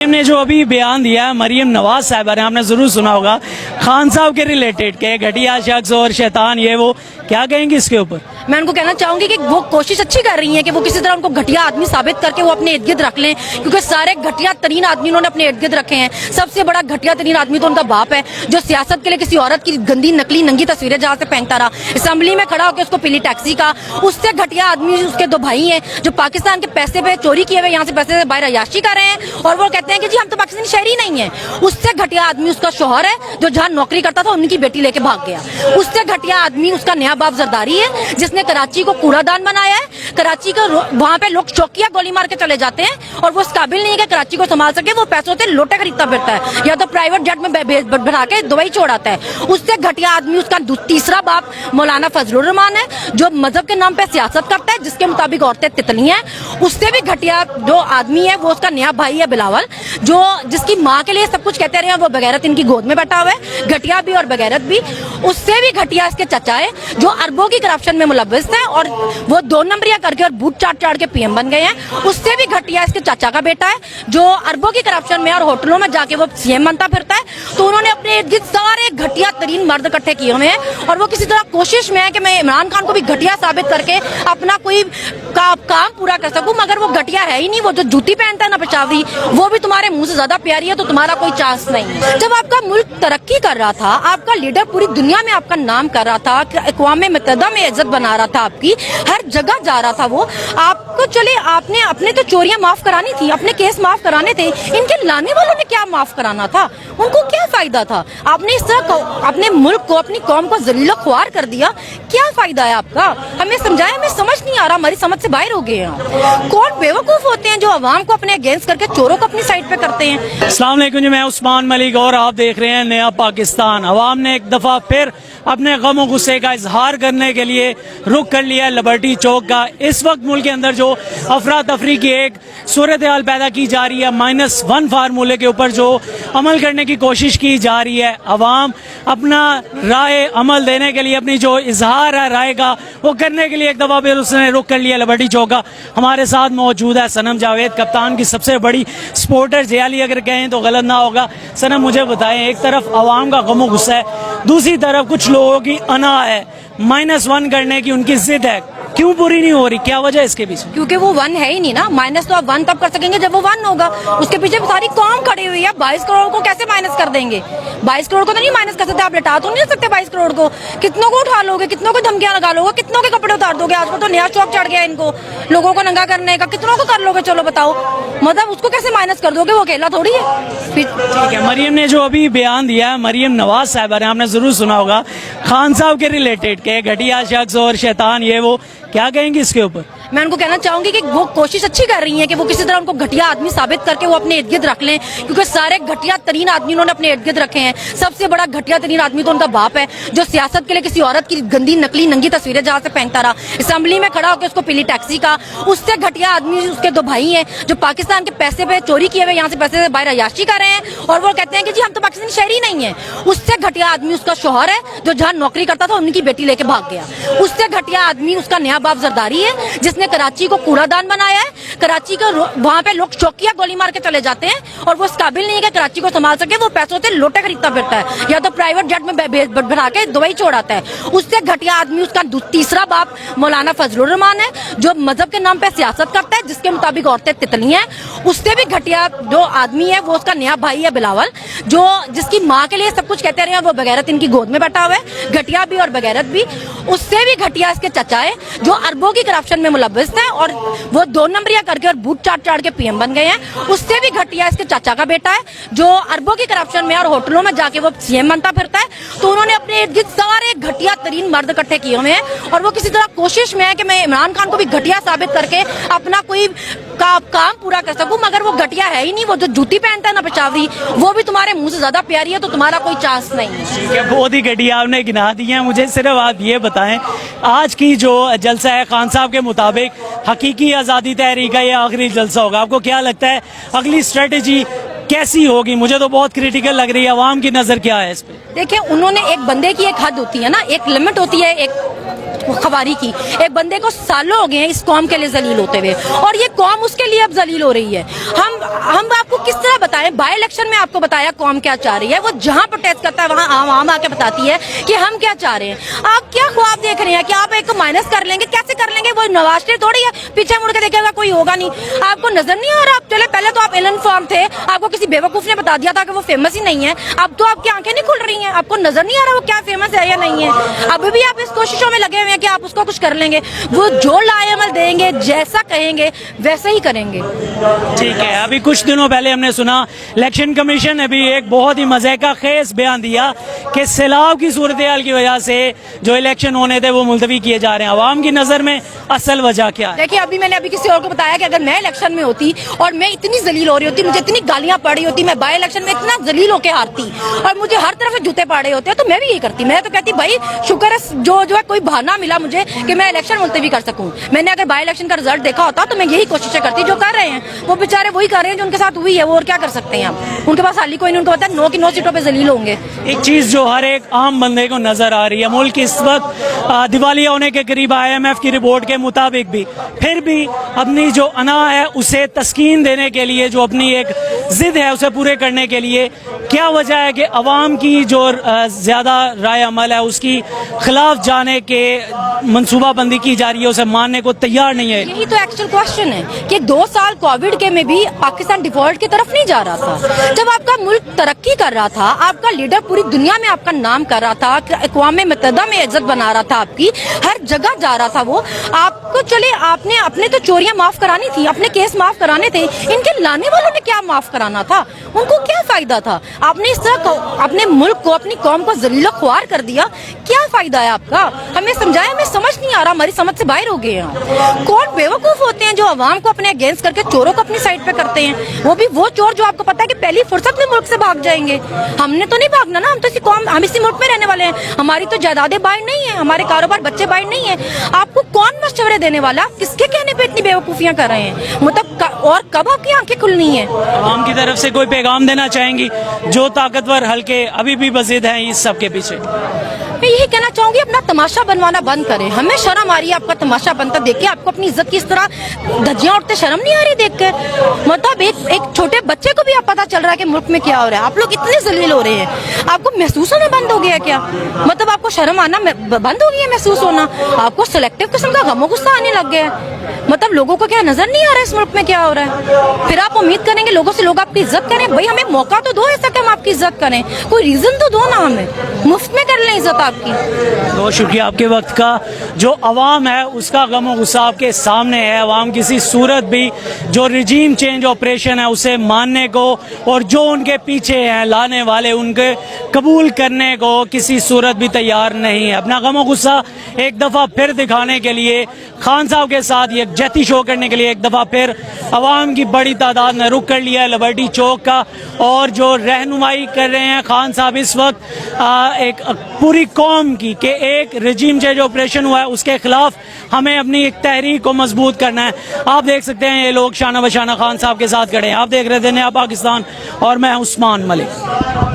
ने जो अभी बयान दिया है मरियम नवाज साहिबा ने, आपने जरूर सुना होगा, खान साहब के रिलेटेड के घटिया शख्स और शैतान ये वो, क्या कहेंगे इसके ऊपर? मैं उनको कहना चाहूंगी कि वो कोशिश अच्छी कर रही हैं कि वो किसी तरह उनको घटिया आदमी साबित करके वो अपने इर्द गिर्द रख लें, क्योंकि सारे घटिया तरीन आदमी उन्होंने अपने इर्द गिर्द रखे हैं। सबसे बड़ा घटिया तरीन आदमी तो उनका बाप है, जो सियासत के लिए किसी औरत की गंदी नकली नंगी तस्वीरें जहाँ से फेंकता रहा, असेंबली में खड़ा होकर उसको पीली टैक्सी का। उससे घटिया आदमी उसके दो भाई हैं जो पाकिस्तान के पैसे पे चोरी किए हुए यहाँ से पैसे से बाहर अयाशी कर रहे हैं, और वो कहते हैं कि जी हम तो पाकिस्तानी शहरी नहीं है। उससे घटिया आदमी उसका शौहर है जो जहाँ नौकरी करता था उनकी बेटी लेके भाग गया। उससे घटिया आदमी उसका नया बाप जरदारी है जिसने कराची को कूड़ादान बनाया है। कराची का वहाँ पे लोग चौकिया गोली मार के चले जाते हैं और वो इस काबिल नहीं है कि कराची को संभाल सके। वो पैसों से लोटे खरीदता फिरता है या तो प्राइवेट जेट में भरा के दुबई छोड़ाता है। उससे घटिया आदमी उसका तीसरा बाप मौलाना फजलुर रहमान है जो मजहब के नाम पे सियासत करता है, जिसके मुताबिक औरतें तितली हैं। उससे भी घटिया जो आदमी है वो उसका नया भाई है बिलावल, जो जिसकी माँ के लिए सब कुछ कहते रहे, वो बगैरत इनकी गोद में बैठा हुआ है, घटिया भी और बगैरत भी। उससे भी घटिया इसके चचा है जो अरबों की करप्शन में मुलव्वस है और वो 2 नंबरिया करके और बूट चाट चाट के पीएम बन गए हैं। उससे भी घटिया इसके चाचा का बेटा है जो अरबों की करप्शन में और होटलों में जाके वो सीएम बनता फिरता है। तो उन्होंने अपने इर्द गिर्द सारे घटिया तरीन मर्द इकट्ठे किए हुए हैं और वो किसी तरह कोशिश में है कि मैं इमरान खान को भी घटिया साबित करके अपना कोई काम पूरा कर सकूं, मगर वो घटिया है ही नहीं। वो जो जूती पहनता है ना पेशावरी, वो भी तुम्हारे मुंह से ज्यादा प्यारी है, तो तुम्हारा कोई चांस नहीं। जब आपका मुल्क तरक्की कर रहा था, आपका लीडर पूरी दुनिया में आपका नाम कर रहा था, अक़वाम मुत्तहिदा में इज्जत बना रहा था, आपकी हर जगह जा रहा था, वो आपको चले आपने अपने तो चोरियां माफ करानी थी, अपने केस माफ कराने थे, इनके लाने वालों ने क्या माफ कराना था? उनको क्या फायदा था? आपने इस तरह अपने मुल्क को अपनी कौम को जलील ख्वार कर दिया, क्या फायदा है आपका? हमें समझाया, हमें समझ नहीं आ रहा, हमारी समझ से बाहर हो गए हैं। कौन बेवकूफ होते हैं जो अवाम को अपने अगेंस्ट करके चोरों को अपनी साइड पे करते हैं? अस्सलाम वालेकुम जी, मैं उस्मान मलिक और आप देख रहे हैं नया पाकिस्तान। अवाम ने एक दफा फिर अपने गम और गुस्से का इजहार करने के लिए रुख कर लिया लिबर्टी चौक का। इस वक्त मुल्क के अंदर जो अफरा तफरी की एक सूरत हाल पैदा की जा रही है, -1 फार्मूले के ऊपर जो अमल करने की कोशिश की जा रही है, अवाम अपना राय अमल देने के लिए, अपनी जो इजहार है राय का वो करने के लिए एक दफा फिर उसने रुख कर लिया लिबर्टी चौक का। हमारे साथ मौजूद है सनम जावेद, कप्तान की सबसे बड़ी सपोर्टर जियाली अगर कहें तो गलत ना होगा। सनम मुझे बताएं, एक तरफ अवाम का गम और गुस्सा है, दूसरी तरफ कुछ लोगों की अना है, -1 करने की उनकी जिद है, क्यों पूरी नहीं हो रही? क्या वजह है इसके पीछे? क्योंकि वो 1 है ही नहीं ना। माइनस तो आप 1 तब कर सकेंगे जब वो 1 होगा। उसके पीछे सारी कौम खड़ी हुई है। 22 करोड़ को कैसे माइनस कर देंगे? 22 करोड़ को तो नहीं माइनस कर सकते, आप लटा तो नहीं सकते 22 करोड़ को। कितनों को उठा लोगे, कितनों को धमकियां लगा लोगे, कितनों के कपड़े उतार दोगे? आजकल तो नया शौक चढ़ गया इनको लोगों को नंगा करने का, कितनों को कर लोगे? चलो बताओ, मतलब उसको कैसे माइनस कर दोगे? वो अकेला थोड़ी है। ठीक है, मरियम ने जो अभी बयान दिया है, मरियम नवाज साहिबा ने, आपने जरूर सुना होगा, खान साहब के रिलेटेड के घटिया शख्स और शैतान ये वो, क्या कहेंगे इसके ऊपर? मैं उनको कहना चाहूंगी कि वो कोशिश अच्छी कर रही हैं कि वो किसी तरह उनको घटिया आदमी साबित करके वो अपने इर्द गिर्द रख लें, क्योंकि सारे घटिया तरीन आदमी उन्होंने अपने इर्द गिर्द रखे हैं। सबसे बड़ा घटिया तरीन आदमी तो उनका बाप है, जो सियासत के लिए किसी औरत की गंदी नकली नंगी तस्वीरें जहाँ से फेंकता रहा, असेंबली में खड़ा होकर उसको पीली टैक्सी का। उससे घटिया आदमी उसके 2 भाई हैं जो पाकिस्तान के पैसे पे चोरी किए हुए यहाँ से पैसे से बाहर अयाशी कर रहे हैं, और वो कहते हैं कि जी हम तो पाकिस्तानी शहरी नहीं है। उससे घटिया आदमी उसका शौहर है जो जहाँ नौकरी करता था उनकी बेटी लेके भाग गया। उससे घटिया आदमी उसका नया बाप जरदारी है जिसने कराची को कूड़ादान बनाया है। कराची का वहाँ पे लोग चौकिया गोली मार के चले जाते हैं और वो इस काबिल नहीं है कि कराची को संभाल सके। वो पैसों से लोटे खरीदता फिरता है या तो प्राइवेट जेट में भरा के दुबई छोड़ाता है। उससे घटिया आदमी उसका तीसरा बाप मौलाना फजलुर रहमान है जो मजहब के नाम पे सियासत करता है, जिसके मुताबिक औरतें तितली हैं। उससे भी घटिया जो आदमी है वो उसका नया भाई है बिलावल, जो जिसकी माँ के लिए सब कुछ कहते रहे, वो बगैरत इनकी गोद में बैठा हुआ है, घटिया भी और बगैरत भी। उससे भी घटिया इसके चचा है जो अरबों की करप्शन में मुलव्वस है और वो 2 नंबरिया करके और बूट चाट चाट के पीएम बन गए हैं। उससे भी घटिया इसके चाचा का बेटा है जो अरबों की करप्शन में और होटलों में जाके वो सीएम बनता फिरता है। तो उन्होंने अपने इर्द गिर्द सारे घटिया तरीन मर्द इकट्ठे किए हुए हैं और वो किसी तरह कोशिश में है कि मैं इमरान खान को भी घटिया साबित करके अपना कोई काम पूरा कर सकूं, मगर वो घटिया है ही नहीं। वो जो जूती पहनता है ना पेशावरी, वो भी तुम्हारे मुंह से ज्यादा प्यारी है, तो तुम्हारा कोई चांस नहीं है। बहुत ही घटिया आपने गिना दी है। मुझे सिर्फ आप ये बताएं, आज की जो जलसा है खान साहब के मुताबिक हकीकी आज़ादी तहरीक का ये आखिरी जलसा होगा। आपको क्या लगता है अगली स्ट्रेटेजी कैसी होगी? मुझे तो बहुत क्रिटिकल लग रही है। अवाम की नजर क्या है इस पे? देखिए, उन्होंने एक बंदे की एक हद होती है ना, एक लिमिट होती है, एक खबारी की। एक बंदे को सालों हो गए हैं इस कौम के लिए जलील होते हुए, और ये कौम उसके लिए अब जलील हो रही है। हम आपको किस तरह बताएं? बाय इलेक्शन में आपको बताया कौम क्या चाह रही है। वो जहां प्रोटेस्ट करता है वहां आम आके बताती है कि हम क्या चाह रहे हैं। आप क्या ख्वाब देख रहे हैं कि आप एक माइनस कर लेंगे? कैसे कर लेंगे? वो नवाज शरीफ थोड़ी है, पीछे मुड़ के देखेगा कोई होगा नहीं। आपको नजर नहीं आ रहा? आप चले, पहले तो आप इल इन्फॉर्म थे, आपको किसी बेवकूफ ने बता दिया था कि वो फेमस ही नहीं है। अब तो आपकी आंखें नहीं खुल रही हैं, आपको नजर नहीं आ रहा वो क्या फेमस है या नहीं है। अभी भी आप इस कोशिशों में लगे हुए हैं कि आप उसको कुछ कर लेंगे। वो जो लाएमल देंगे, जैसा कहेंगे वैसे ही करेंगे। ठीक है, अभी कुछ दिनों पहले हमने सुना इलेक्शन कमीशन ने भी एक बहुत ही मजे का खेस बयान दिया कि सैलाब की सूरत हाल की वजह से जो इलेक्शन होने थे वो मुलतवी किए जा रहे हैं। आवाम की नजर में असल वजह क्या है? देखिए, अभी मैंने किसी और को बताया कि अगर मैं इलेक्शन में होती और मैं इतनी जलील हो रही होती, मुझे इतनी गालियां पड़ी होती, मैं बाय इलेक्शन में इतना जलील होकर हारती और मुझे हर तरफ से जूते पाड़े होते तो मैं भी यही करती। मैं तो कहती भाई शुक्र है जो है कोई बहाना मिला मुझे कि मैं इलेक्शन मुलतवी कर सकूं। मैंने अगर बाय इलेक्शन का रिजल्ट देखा होता तो मैं यही कोशिशें करती जो कर रहे हैं। वो बेचारे वही कर रहे हैं जो उनके साथ हुई है, वो और क्या कर सकते हैं आप? उनके पास हाली कोई नहीं, उनको पता है 9 की 9 सीटों पे जलील होंगे। एक चीज जो हर एक आम बंदे को नजर आ रही है, मुल्क इस वक्त दिवालिया होने के करीब, IMF की रिपोर्ट के मुताबिक भी, फिर भी अपनी जो अना है उसे तस्कीन देने के लिए, जो अपनी एक जिद है उसे पूरे करने के लिए क्या वजह है कि अवाम की जो ज्यादा राय अमल है उसकी खिलाफ जाने के मनसूबाबंदी की जा रही है, उसे मानने को तैयार नहीं है? यही तो एक्चुअल क्वेश्चन है कि 2 साल कोविड के में भी पाकिस्तान डिफॉल्ट की तरफ नहीं जा रहा था। जब आपका मुल्क तरक्की कर रहा था, आपका लीडर पूरी दुनिया में आपका नाम कर रहा था, अक़वाम मुत्तहिदा में इज्जत बना रहा था, आपकी हर जगह जा रहा था वो आपको। चले आपने अपने तो चोरियां माफ करानी थी, अपने केस माफ कराने थे, इनके लाने वालों ने क्या माफ कराना था? उनको क्या फायदा था? आपने इस तरह अपने मुल्क को, अपनी कौम को जलीलो ख्वार कर दिया। क्या फायदा है आपका? हमें समझाया, हमें समझ नहीं आ रहा, हमारी समझ से बाहर हो गए हैं। कौन बेवकूफ होते हैं जो अवाम को अपने अगेंस्ट करके चोरों को अपनी साइड पे करते हैं? वो भी वो चोर जो आपको पता है कि पहली फुर्सत में मुल्क से भाग जाएंगे। हमने तो नहीं भागना ना, हम तो इसी कौम, हम इसी मुल्क में रहने वाले हैं। हमारी तो जायदादें बाहर नहीं है, हमारे कारोबार, बच्चे बाहर नहीं है। आपको कौन मशवरे देने वाला? किसके कहने पे इतनी बेवकूफियां कर रहे हैं? मतलब और कब आपकी आंखें खुलनी है? आवाम की तरफ से कोई पैगाम देना चाहेंगी जो ताकतवर हल्के अभी भी बजीद हैं इस सब के पीछे? मैं यही कहना चाहूंगी, अपना तमाशा बनवाना बंद करें। हमें शर्म आ रही है आपका तमाशा बनता देख के। आपको अपनी इज्जत की इस तरह धज्जियां उठते शर्म नहीं आ रही देख कर? मतलब एक छोटे बच्चे को भी अब पता चल रहा है कि मुल्क में क्या हो रहा है। आप लोग इतने जलील हो रहे हैं, आपको महसूस होना बंद हो गया क्या? मतलब आपको शर्म आना बंद हो गई है, महसूस होना? आपको सिलेक्टिव किस्म का गमो गुस्सा आने लग गया है? मतलब लोगों को क्या नजर नहीं आ रहा है इस मुल्क में क्या हो रहा है? फिर आप उम्मीद करेंगे लोगों से लोग आपकी इज्जत करें? भाई हमें मौका तो दो ऐसा कि हम आपकी इज्जत करें, कोई रीजन तो दो ना, हमें मुफ्त में कर लें इज्जत आपकी। बहुत शुक्रिया आपके वक्त का। जो अवाम है उसका गम और गुस्सा आपके सामने है। अवाम किसी सूरत भी जो रिजीम चेंज ऑपरेशन है उसे मानने को और जो उनके पीछे हैं लाने वाले उनके कबूल करने को किसी सूरत भी तैयार नहीं है। अपना गम और गुस्सा एक दफ़ा फिर दिखाने के लिए, खान साहब के साथ ये जहती शो करने के लिए एक दफ़ा फिर अवाम की बड़ी तादाद ने रुख कर लिया है लिबर्टी चौक का। और जो रहनुमाई कर रहे हैं खान साहब इस वक्त एक पूरी कौम की कि एक रिजीम चेंज ऑपरेशन हुआ है उसके खिलाफ हमें अपनी एक तहरीक को मजबूत करना है। आप देख सकते हैं ये लोग शाना बशाना खान साहब के साथ खड़े हैं। आप देख रहे थे नया पाकिस्तान और मैं उस्मान मलिक।